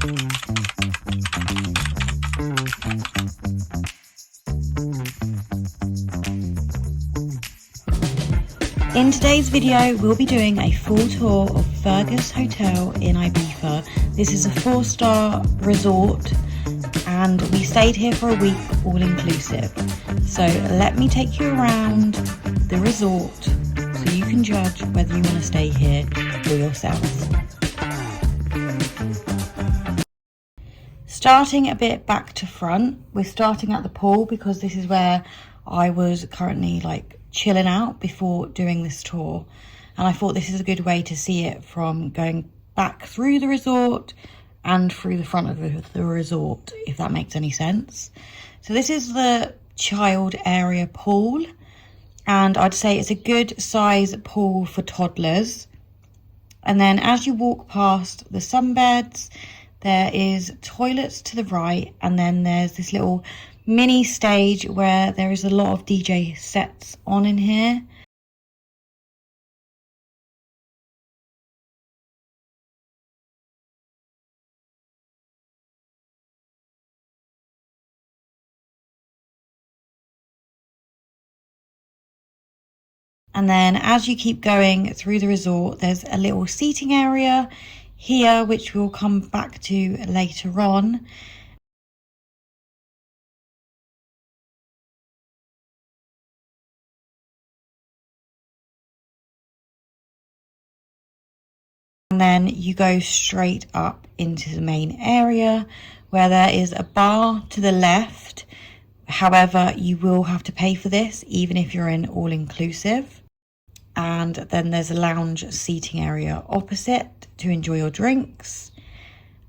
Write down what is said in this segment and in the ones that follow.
In today's video, we'll be doing a full tour of Fergus Hotel in Ibiza. This is a 4-star resort and we stayed here for a week, all inclusive. So let me take you around the resort so you can judge whether you want to stay here for yourselves. Starting a bit back to front, we're starting at the pool because this is where I was currently chilling out before doing this tour, and I thought this is a good way to see it from going back through the resort and through the front of the resort, if that makes any sense. So this is the child area pool, and I'd say it's a good size pool for toddlers. And then as you walk past the sunbeds, there is toilets to the right, and then there's this little mini stage where there is a lot of DJ sets on in here. And then as you keep going through the resort, there's a little seating area here, which we'll come back to later on. And then you go straight up into the main area where there is a bar to the left. However, you will have to pay for this even if you're in all-inclusive. And then there's a lounge seating area opposite to enjoy your drinks.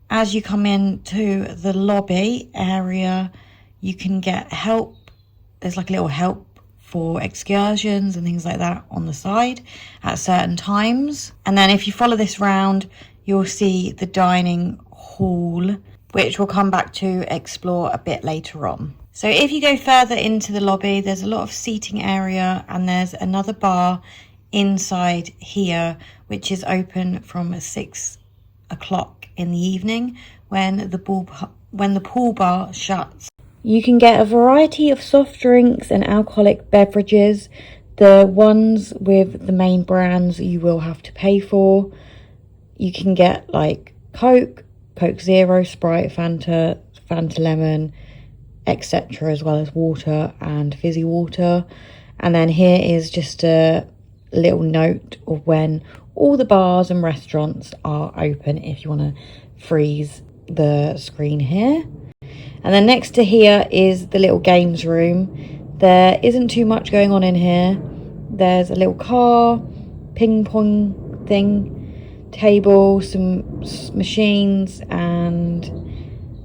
As you come into the lobby area, you can get help. There's a little help for excursions and things like that on the side at certain times. And then if you follow this round, you'll see the dining hall, which we'll come back to explore a bit later on. So if you go further into the lobby, there's a lot of seating area, and there's another bar inside here, which is open from 6 o'clock in the evening when the pool bar shuts. You can get a variety of soft drinks and alcoholic beverages. The ones with the main brands you will have to pay for. You can get Coke, Coke Zero, Sprite, Fanta, Fanta Lemon, etc., as well as water and fizzy water. And then here is just a little note of when all the bars and restaurants are open if you want to freeze the screen here. And then next to here is the little games room. There isn't too much going on in here. There's a little car, ping pong thing, table, some machines, and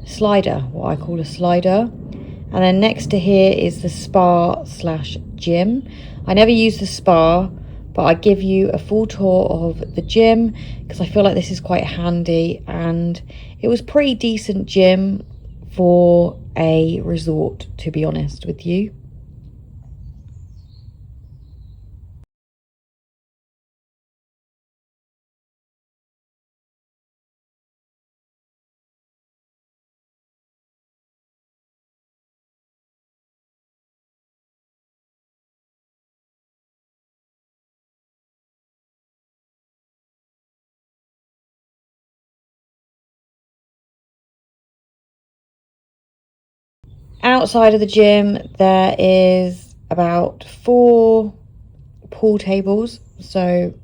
slider, what I call a slider. And then next to here is the spa/gym. I never use the spa, but I give you a full tour of the gym because I feel like this is quite handy, and it was pretty decent gym for a resort, to be honest with you. Outside of the gym, there is about 4 pool tables, so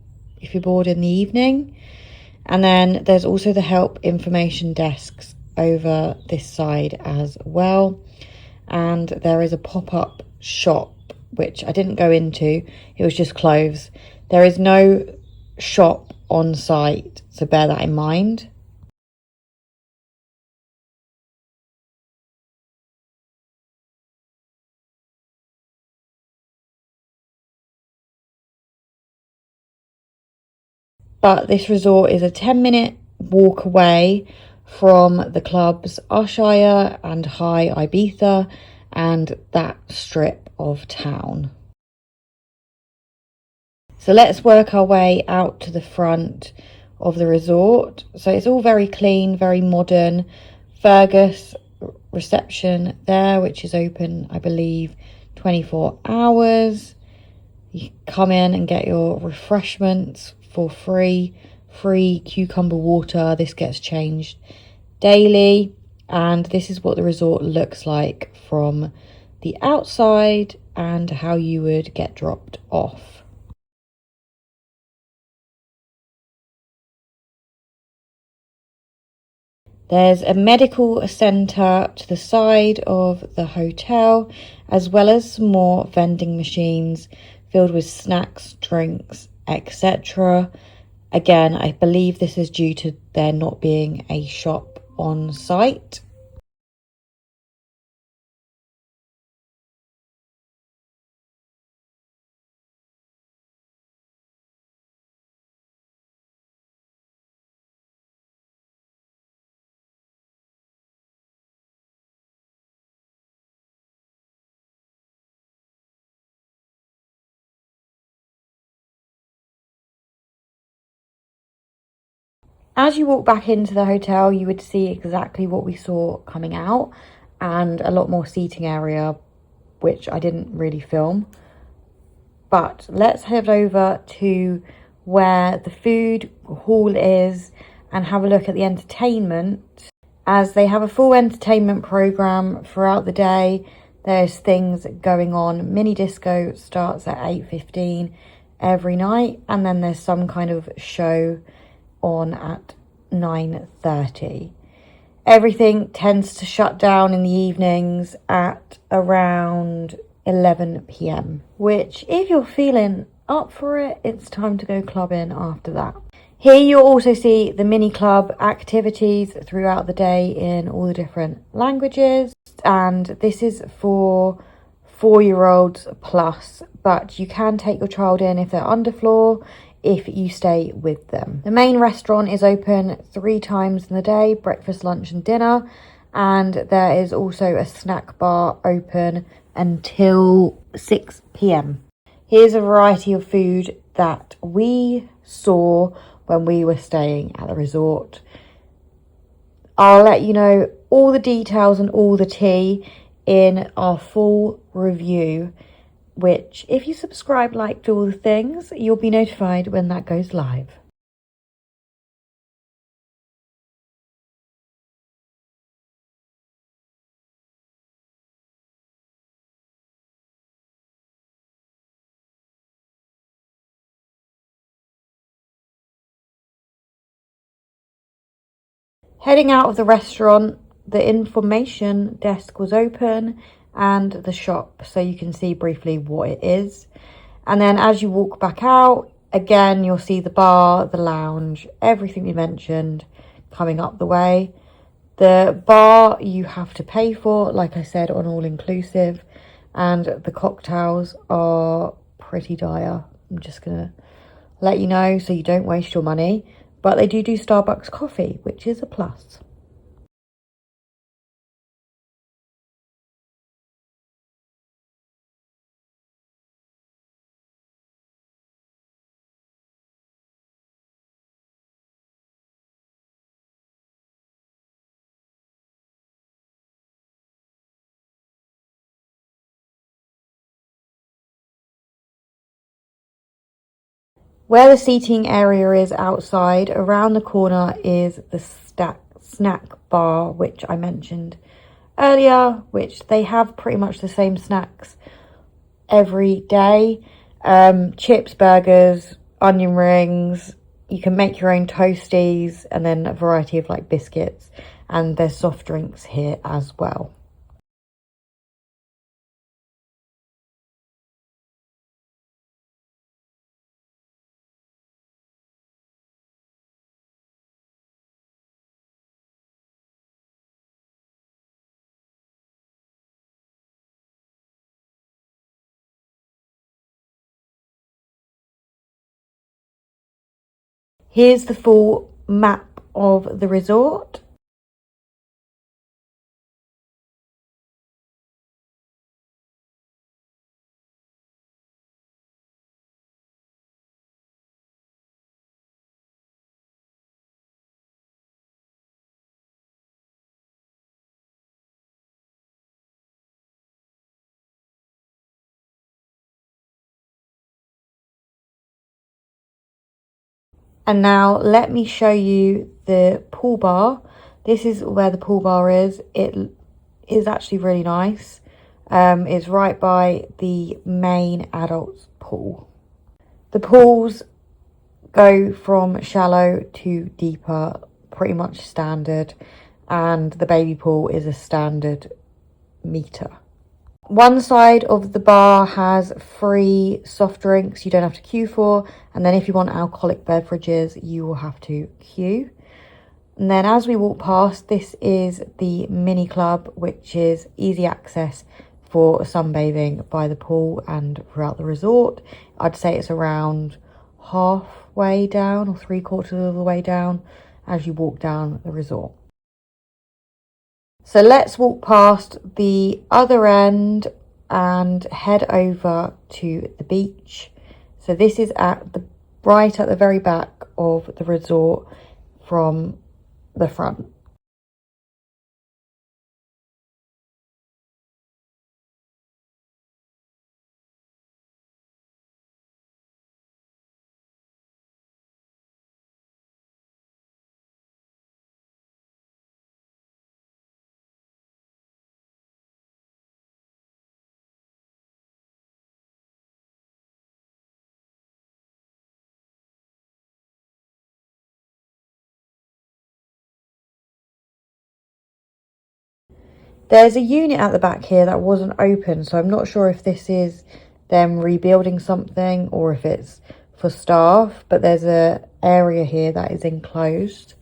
if you're bored in the evening. And then there's also the help information desks over this side as well. And there is a pop-up shop, which I didn't go into, it was just clothes. There is no shop on site, so bear that in mind. But this resort is a 10-minute walk away from the clubs Ushuaia and High Ibiza and that strip of town. So let's work our way out to the front of the resort. So it's all very clean, very modern. Fergus reception there, which is open, I believe, 24 hours. You come in and get your refreshments for free. Free cucumber water. This gets changed daily. And this is what the resort looks like from the outside and how you would get dropped off. There's a medical centre to the side of the hotel, as well as some more vending machines filled with snacks, drinks, etc. Again, I believe this is due to there not being a shop on site. As you walk back into the hotel, you would see exactly what we saw coming out and a lot more seating area, which I didn't really film. But let's head over to where the food hall is and have a look at the entertainment, as they have a full entertainment program throughout the day. There's things going on. Mini disco starts at 8:15 every night, and then there's some kind of show on at 9:30. Everything tends to shut down in the evenings at around 11 p.m, which, if you're feeling up for it, it's time to go clubbing after that. Here you'll also see the mini club activities throughout the day in all the different languages, and this is for 4-year-olds plus, but you can take your child in if they're underfloor if you stay with them. The main restaurant is open 3 times in the day, breakfast, lunch and dinner, and there is also a snack bar open until 6 p.m. Here's a variety of food that we saw when we were staying at the resort. I'll let you know all the details and all the tea in our full review, which, if you subscribe, liked all the things, you'll be notified when that goes live. Heading out of the restaurant, the information desk was open and the shop, so you can see briefly what it is. And then as you walk back out, again, you'll see the bar, the lounge, everything we mentioned coming up the way. The bar you have to pay for, like I said, on all inclusive, and the cocktails are pretty dire. I'm just gonna let you know so you don't waste your money, but they do Starbucks coffee, which is a plus. Where the seating area is outside, around the corner is the snack bar, which I mentioned earlier, which they have pretty much the same snacks every day. Chips, burgers, onion rings. You can make your own toasties, and then a variety of like biscuits, and there's soft drinks here as well. Here's the full map of the resort. And now let me show you the pool bar. This is where the pool bar is. It is actually really nice. It's right by the main adults pool. The pools go from shallow to deeper, pretty much standard, and the baby pool is a standard meter. One side of the bar has free soft drinks you don't have to queue for, and then if you want alcoholic beverages you will have to queue. And then as we walk past, this is the mini club, which is easy access for sunbathing by the pool and throughout the resort. I'd say it's around halfway down or 3/4 of the way down as you walk down the resort. So let's walk past the other end and head over to the beach. So this is right at the very back of the resort from the front. There's a unit at the back here that wasn't open, so I'm not sure if this is them rebuilding something or if it's for staff, but there's a area here that is enclosed.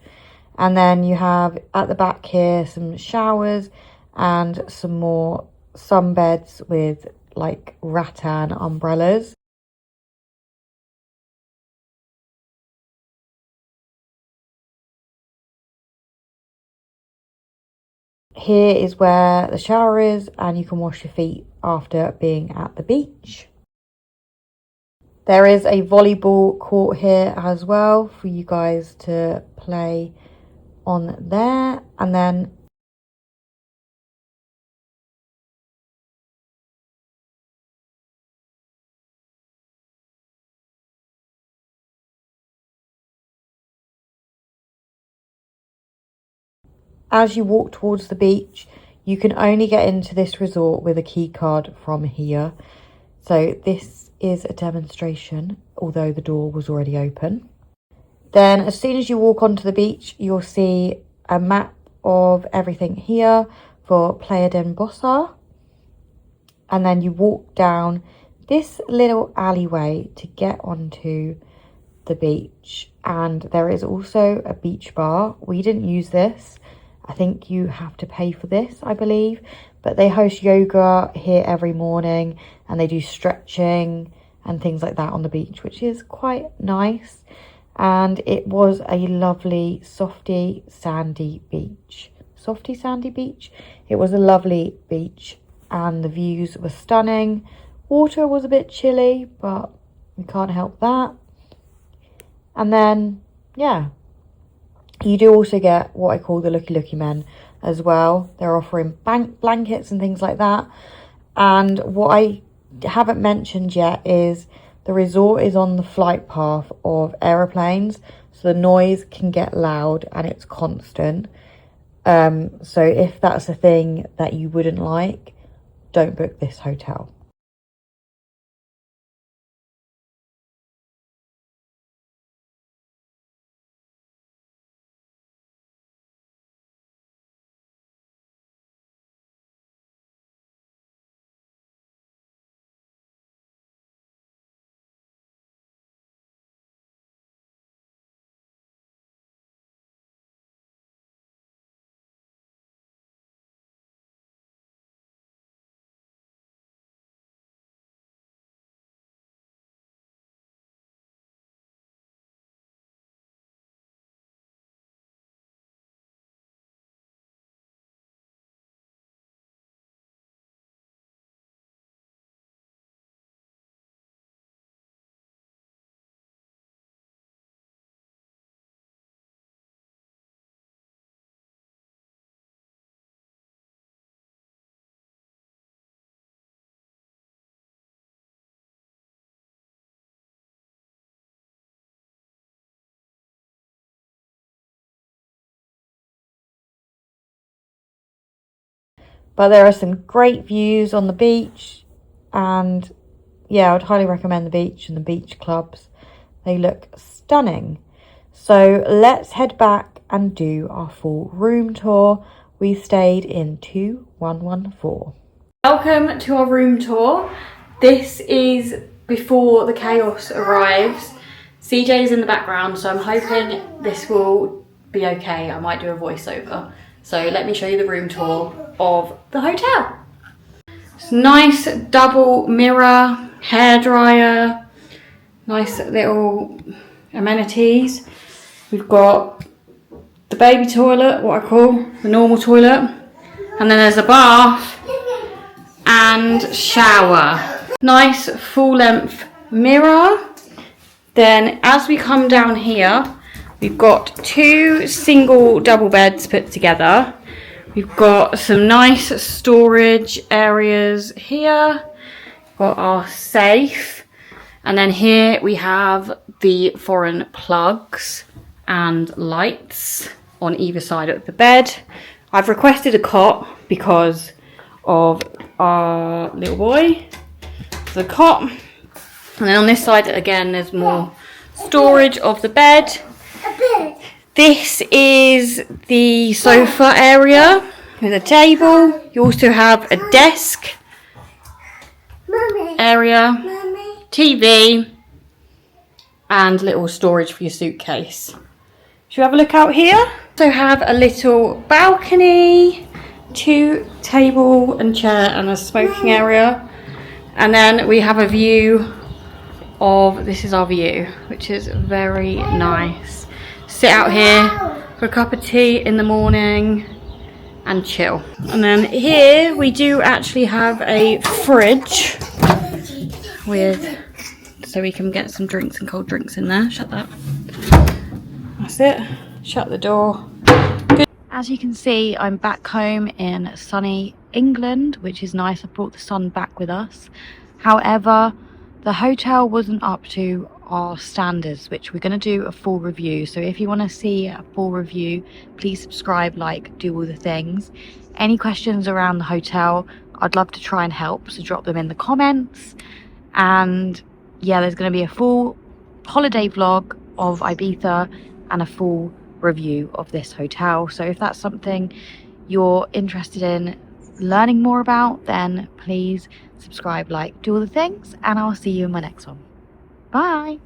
And then you have at the back here some showers and some more sunbeds with like rattan umbrellas. Here is where the shower is, and you can wash your feet after being at the beach. There is a volleyball court here as well for you guys to play on there. And then as you walk towards the beach, you can only get into this resort with a key card from here. So this is a demonstration, although the door was already open. Then as soon as you walk onto the beach, you'll see a map of everything here for Playa den Bossa. And then you walk down this little alleyway to get onto the beach. And there is also a beach bar. We didn't use this. I think you have to pay for this, I believe. But they host yoga here every morning, and they do stretching and things like that on the beach, which is quite nice. And it was a lovely softy sandy beach. Softy sandy beach. It was a lovely beach, and the views were stunning. Water was a bit chilly, but we can't help that. And then, yeah, you do also get what I call the looky men as well. They're offering blankets and things like that. And what I haven't mentioned yet is the resort is on the flight path of aeroplanes, so the noise can get loud and it's constant. So if that's a thing that you wouldn't like, don't book this hotel. But there are some great views on the beach, and yeah, I would highly recommend the beach and the beach clubs. They look stunning. So let's head back and do our full room tour. We stayed in 2114. Welcome to our room tour. This is before the chaos arrives. CJ's in the background, so I'm hoping this will be okay. I might do a voiceover. So let me show you the room tour of the hotel. It's nice double mirror, hairdryer, nice little amenities. We've got the baby toilet, what I call the normal toilet, and then there's a bath and shower. Nice full length mirror. Then as we come down here, we've got 2 single double beds put together. We've got some nice storage areas here. Got our safe. And then here we have the foreign plugs and lights on either side of the bed. I've requested a cot because of our little boy. The cot. And then on this side again there's more storage of the bed. This is the sofa area with a table. You also have a desk area, TV, and little storage for your suitcase. Should we have a look out here? Also have a little balcony, 2 table and chair and a smoking area. And then we have a view of, this is our view, which is very nice. Sit out here for a cup of tea in the morning and chill. And then here we do actually have a fridge with, so we can get some drinks and cold drinks in there. Shut that. That's it. Shut the door. Good. As you can see, I'm back home in sunny England, which is nice. I brought the sun back with us. However, the hotel wasn't up to our standards, which we're going to do a full review. So if you want to see a full review, please subscribe, like, do all the things. Any questions around the hotel, I'd love to try and help, so drop them in the comments. And yeah, there's going to be a full holiday vlog of Ibiza and a full review of this hotel. So if that's something you're interested in learning more about, then please subscribe, like, do all the things, and I'll see you in my next one. Bye.